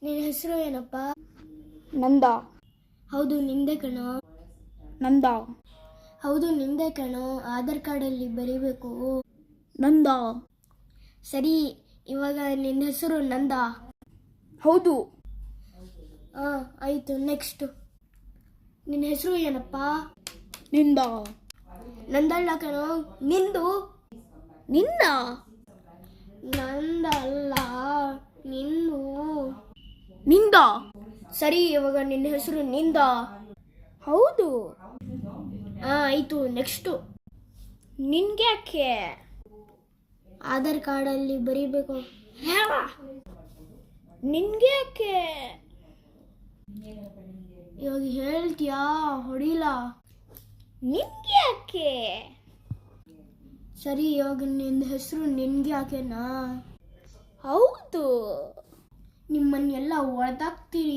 ನಿನ್ನ ಹೆಸರು ಏನಪ್ಪ? ನಂದ. ಹೌದು ನಿಂದೆ ಕಣೋ. ನಂದ. ಹೌದು ನಿಂದೆ ಕಣೋ, ಆಧಾರ್ ಕಾರ್ಡಲ್ಲಿ ಬರೀಬೇಕು. ನಂದ. ಸರಿ, ಇವಾಗ ನಿನ್ನ ಹೆಸರು ನಂದ? ಹೌದು. ಆಯಿತು. ನೆಕ್ಸ್ಟು ನಿನ್ನ ಹೆಸರು ಏನಪ್ಪ? ನಿಂದ. ನಂದಲ್ಲ ಕಣೋ, ನಿಂದು. ನಿಂದ. ನಂದಲ್ಲ, ನಿಂದು. ನಿಂದ. ಸರಿ, ಇವಾಗ ನಿನ್ನ ಹೆಸರು ನಿಂದ? ಹೌದು. ಆಯಿತು. ನೆಕ್ಸ್ಟು ನಿನ್ಗ್ಯಾಕೆ? ಆಧಾರ್ ಕಾರ್ಡಲ್ಲಿ ಬರೀಬೇಕು. ಹೇಳ. ನಿನ್ಗ್ಯಾಕೆ? ಇವಾಗ ಹೇಳ್ತೀಯಾ? ಹೊಡಿಲ. ನಿನ್ಗ್ಯಾಕೆ? ಸರಿ, ಇವಾಗ ನಿನ್ನ ಹೆಸರು ನಿನ್ಗ್ಯಾಕೆನಾ? ಹೌದು. ನಿಮ್ಮನ್ನೆಲ್ಲ ಹೊಡೆದಾಕ್ತೀನಿ.